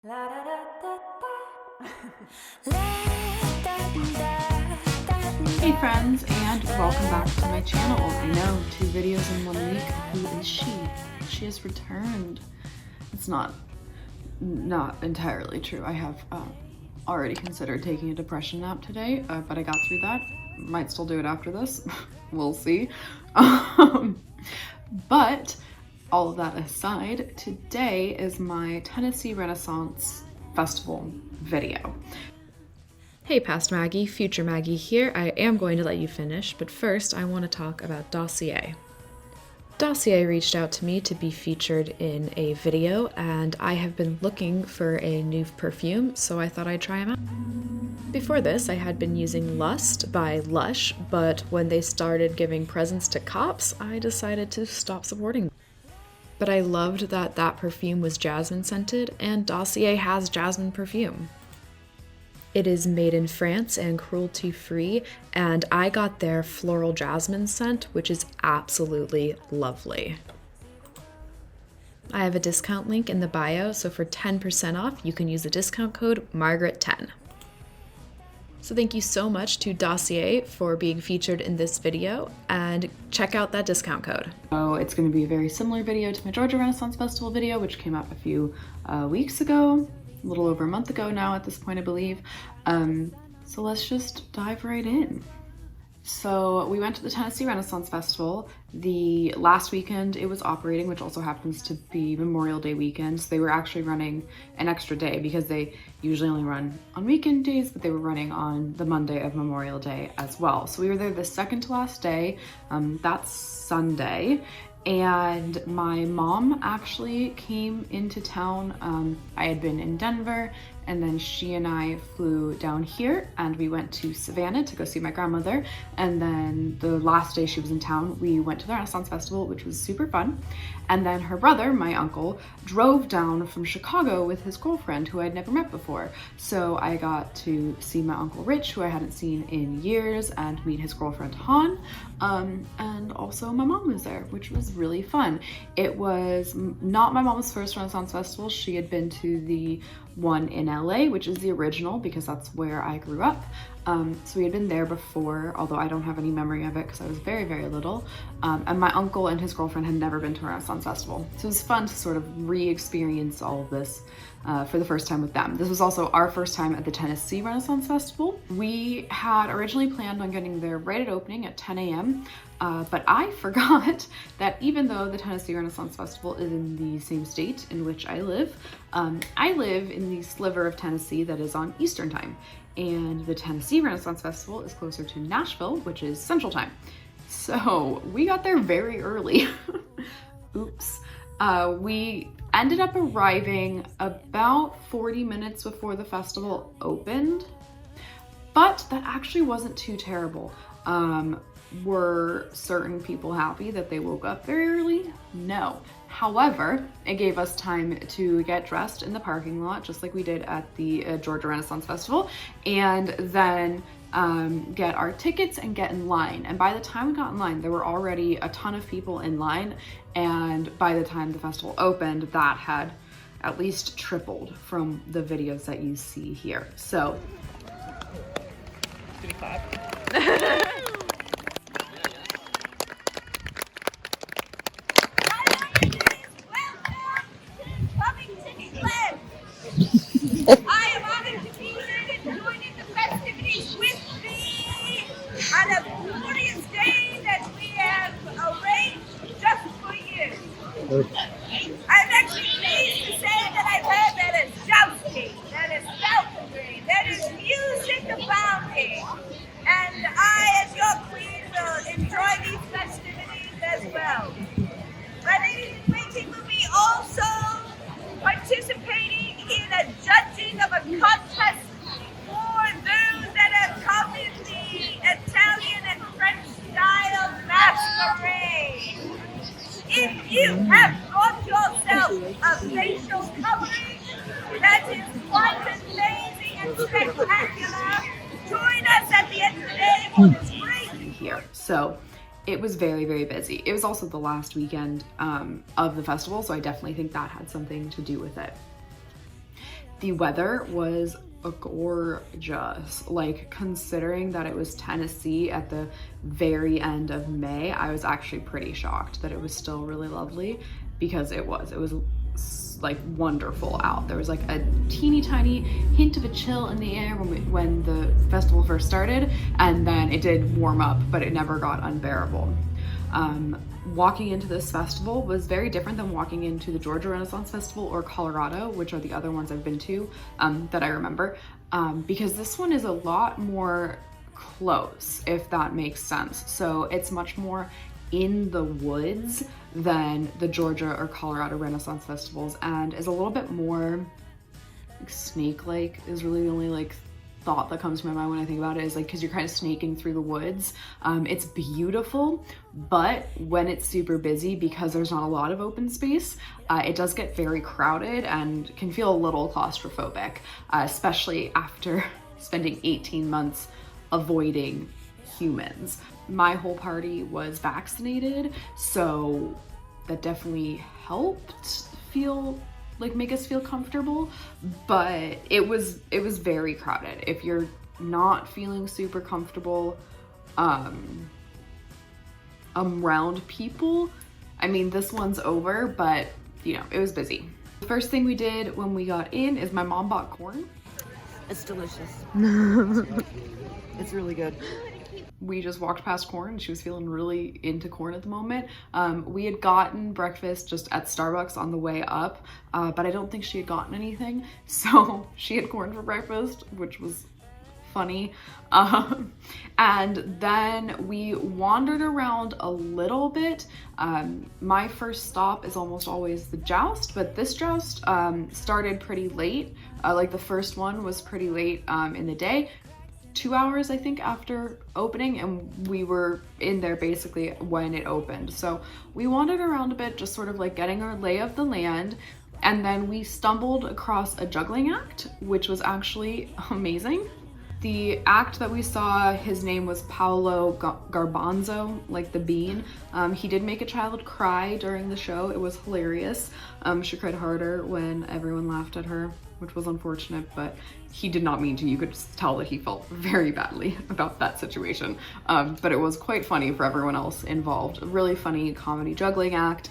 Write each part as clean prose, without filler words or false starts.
Hey friends, and welcome back to my channel. I know, 2 videos in 1 week. Who is she? She has returned. It's not entirely true. I have already considered taking a depression nap today, but I got through that. Might still do it after this. We'll see. But all of that aside, today is my Tennessee Renaissance Festival video. Hey past Maggie, future Maggie here. I am going to let you finish, but first I want to talk about Dossier. Dossier reached out to me to be featured in a video, and I have been looking for a new perfume, so I thought I'd try them out. Before this, I had been using Lust by Lush, but when they started giving presents to cops, I decided to stop supporting them. But I loved that that perfume was jasmine scented, and Dossier has jasmine perfume. It is made in France and cruelty-free, and I got their floral jasmine scent, which is absolutely lovely. I have a discount link in the bio, so for 10% off, you can use the discount code Margaret10. So thank you so much to Dossier for being featured in this video, and check out that discount code. So it's going to be a very similar video to my Georgia Renaissance Festival video, which came out a few weeks ago. A little over a month ago now at this point, I believe. So let's just dive right in. So we went to the Tennessee Renaissance Festival. The last weekend it was operating, which also happens to be Memorial Day weekend. So they were actually running an extra day because they usually only run on weekend days, but they were running on the Monday of Memorial Day as well. So we were there the second to last day, that's Sunday. And my mom actually came into town. I had been in Denver, and then she and I flew down here and we went to Savannah to go see my grandmother. And then the last day she was in town, we went to the Renaissance Festival, which was super fun. And then her brother, my uncle, drove down from Chicago with his girlfriend who I'd never met before. So I got to see my Uncle Rich, who I hadn't seen in years, and meet his girlfriend Han. And also my mom was there, which was really fun. It was not my mom's first Renaissance Festival. She had been to the one in LA, which is the original because that's where I grew up. So we had been there before, although I don't have any memory of it because I was very, very little. And my uncle and his girlfriend had never been to a Renaissance Festival. So it was fun to sort of re-experience all of this for the first time with them. This was also our first time at the Tennessee Renaissance Festival. We had originally planned on getting there right at opening at 10 a.m. But I forgot that even though the Tennessee Renaissance Festival is in the same state in which I live in the sliver of Tennessee that is on Eastern Time. And the Tennessee Renaissance Festival is closer to Nashville, which is Central Time. So we got there very early. Oops. We ended up arriving about 40 minutes before the festival opened, but that actually wasn't too terrible. Were certain people happy that they woke up very early? No. However, it gave us time to get dressed in the parking lot, just like we did at the Georgia Renaissance Festival, and then get our tickets and get in line. And by the time we got in line, there were already a ton of people in line, and by the time the festival opened, that had at least tripled from the videos that you see here. So I am honored to be here and joining the festivities with me on a glorious day that we have arranged just for you. I'm actually pleased to say that I've heard that is jousting, that is falconry, that is music abounding, and I, as your queen, will enjoy these festivities as well. My ladies in waiting will be also participating in a judging of a contest for those that have come in the Italian and French style masquerade. If you have got yourself a facial covering that is quite amazing and spectacular, join us at the end of the day for this great here. So it was very, very busy. It was also the last weekend of the festival, so I definitely think that had something to do with it. The weather was gorgeous. Like, considering that it was Tennessee at the very end of May, I was actually pretty shocked that it was still really lovely, because it was like wonderful out. There was like a teeny tiny hint of a chill in the air when the festival first started, and then it did warm up, but it never got unbearable. Walking into this festival was very different than walking into the Georgia Renaissance Festival or Colorado, which are the other ones I've been to that I remember, because this one is a lot more close, if that makes sense. So it's much more in the woods than the Georgia or Colorado Renaissance Festivals, and is a little bit more like snake-like, is really the only like thought that comes to my mind when I think about it, is like, because you're kind of snaking through the woods. It's beautiful, but when it's super busy, because there's not a lot of open space, it does get very crowded and can feel a little claustrophobic, especially after spending 18 months avoiding humans. My whole party was vaccinated, so that definitely helped make us feel comfortable, but it was very crowded. If you're not feeling super comfortable around people, I mean, this one's over, but you know, it was busy. The first thing we did when we got in is my mom bought corn. It's delicious. It's really good. We just walked past corn. She was feeling really into corn at the moment. We had gotten breakfast just at Starbucks on the way up, but I don't think she had gotten anything. So she had corn for breakfast, which was funny. And then we wandered around a little bit. My first stop is almost always the Joust, but this Joust started pretty late. Like the first one was pretty late in the day. 2 hours, I think, after opening, and we were in there basically when it opened. So we wandered around a bit, just sort of like getting our lay of the land, and then we stumbled across a juggling act, which was actually amazing. The act that we saw, his name was Paolo Garbanzo, like the bean. He did make a child cry during the show. It was hilarious. She cried harder when everyone laughed at her, which was unfortunate, but he did not mean to. You could just tell that he felt very badly about that situation. But it was quite funny for everyone else involved. A really funny comedy juggling act.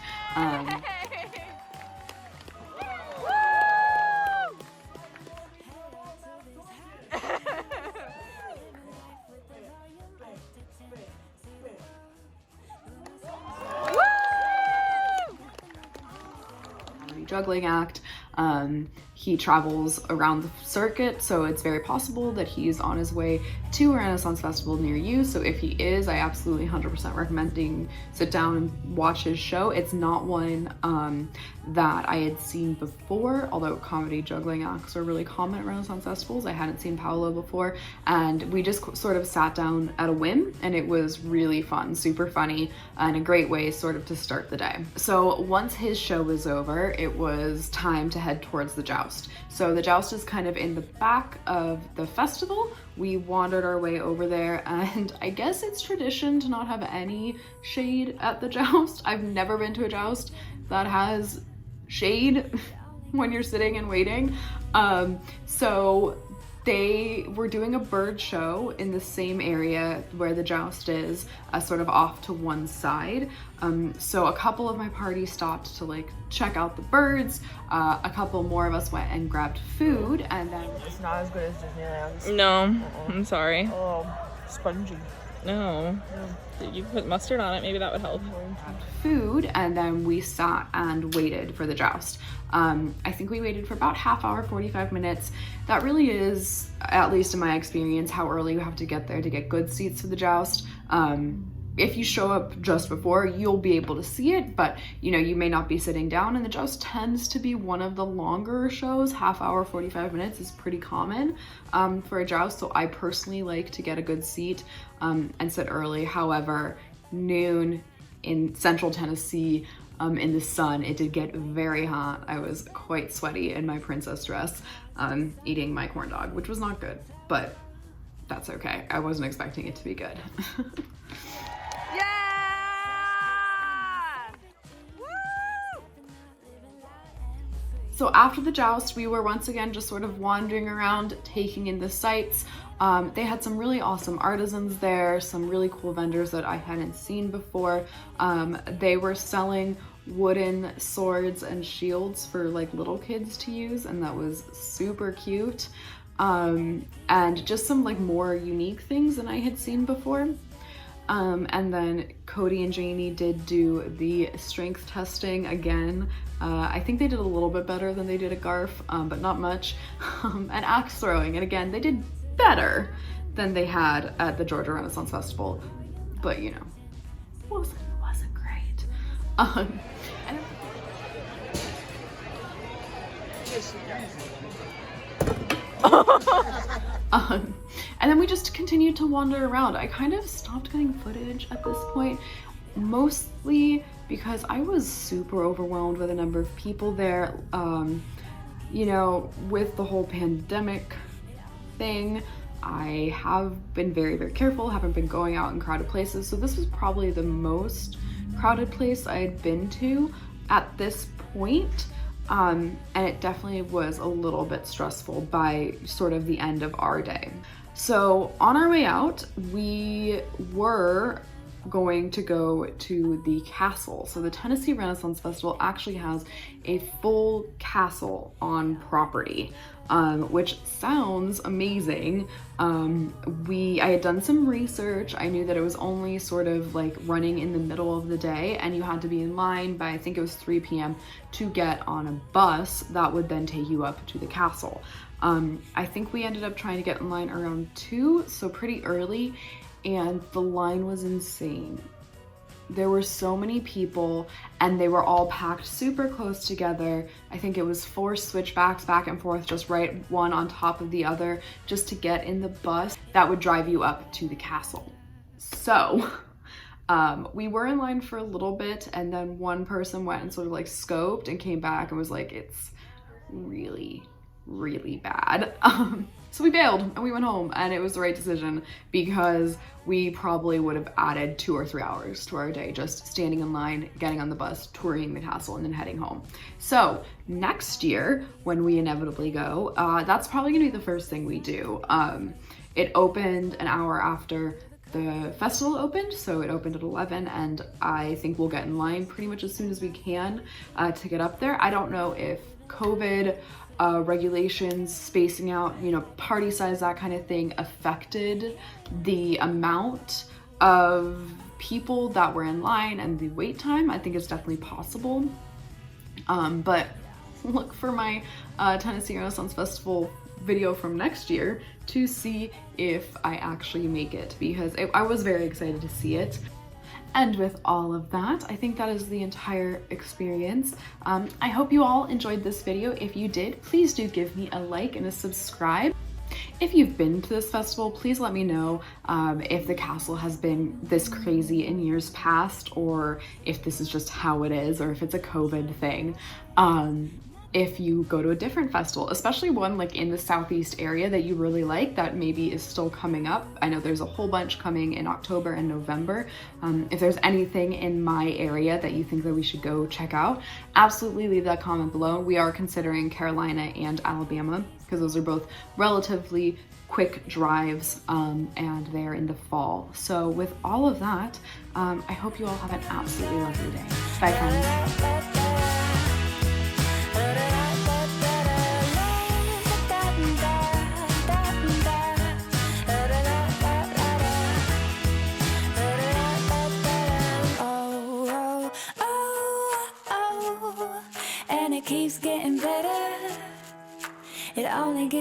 Juggling act. He travels around the circuit, so it's very possible that he's on his way to a Renaissance Festival near you. So if he is, I absolutely 100% recommending sit down and watch his show. It's not one that I had seen before, although comedy juggling acts are really common at Renaissance Festivals. I hadn't seen Paolo before, and we just sort of sat down at a whim, and it was really fun, super funny, and a great way sort of to start the day. So once his show was over, it was time to head towards the Joust. So the Joust is kind of in the back of the festival. We wandered our way over there, and I guess it's tradition to not have any shade at the Joust. I've never been to a Joust that has shade when you're sitting and waiting. So they were doing a bird show in the same area where the Joust is, sort of off to one side. So a couple of my party stopped to like check out the birds. A couple more of us went and grabbed food, and then It's not as good as Disneyland's. No, I'm sorry. Oh, spongy. No. You put mustard on it, maybe that would help. food, and then we sat and waited for the Joust. I think we waited for about half hour, 45 minutes. That really is, at least in my experience, how early you have to get there to get good seats for the Joust. If you show up just before, you'll be able to see it, but you know, you may not be sitting down, and the Joust tends to be one of the longer shows. Half hour, 45 minutes is pretty common for a Joust, so I personally like to get a good seat and sit early. However, noon in central Tennessee, in the sun, it did get very hot. I was quite sweaty in my princess dress, eating my corn dog, which was not good, but that's okay. I wasn't expecting it to be good. So after the joust, we were once again just sort of wandering around, taking in the sights. They had some really awesome artisans there, some really cool vendors that I hadn't seen before. They were selling wooden swords and shields for like little kids to use, and that was super cute. And just some like more unique things than I had seen before. And then Cody and Janie did do the strength testing again. I think they did a little bit better than they did at Garf, but not much. And axe throwing, and again, they did better than they had at the Georgia Renaissance Festival, but you know, wasn't great. And then we just continued to wander around. I kind of stopped getting footage at this point, mostly because I was super overwhelmed with the number of people there. You know, with the whole pandemic thing, I have been very, very careful, haven't been going out in crowded places, so this was probably the most crowded place I had been to at this point. And it definitely was a little bit stressful by sort of the end of our day. So on our way out, we were going to go to the castle. So the Tennessee Renaissance Festival actually has a full castle on property, which sounds amazing. I had done some research. I knew that it was only sort of like running in the middle of the day, and you had to be in line by, I think it was 3 p.m. to get on a bus that would then take you up to the castle. I think we ended up trying to get in line around 2, so pretty early, and the line was insane. There were so many people, and they were all packed super close together. I think it was 4 switchbacks back and forth, just right one on top of the other, just to get in the bus that would drive you up to the castle. So we were in line for a little bit, and then one person went and sort of like scoped and came back and was like, it's really, really bad. So we bailed and we went home, and it was the right decision because we probably would have added 2 or 3 hours to our day just standing in line, getting on the bus, touring the castle, and then heading home. So next year, when we inevitably go, that's probably gonna be the first thing we do. It opened an hour after the festival opened, so it opened at 11, and I think we'll get in line pretty much as soon as we can to get up there. I don't know if COVID regulations, spacing out, you know, party size, that kind of thing, affected the amount of people that were in line and the wait time. I think it's definitely possible. But look for my Tennessee Renaissance Festival video from next year to see if I actually make it, because I was very excited to see it. And with all of that, I think that is the entire experience. I hope you all enjoyed this video. If you did, please do give me a like and a subscribe. If you've been to this festival, please let me know if the castle has been this crazy in years past, or if this is just how it is, or if it's a COVID thing. If you go to a different festival, especially one like in the southeast area that you really like, that maybe is still coming up. I know there's a whole bunch coming in October and November. If there's anything in my area that you think that we should go check out, absolutely leave that comment below. We are considering Carolina and Alabama because those are both relatively quick drives, and they're in the fall. So with all of that, I hope you all have an absolutely lovely day. Bye, friends. Keeps getting better. It only gets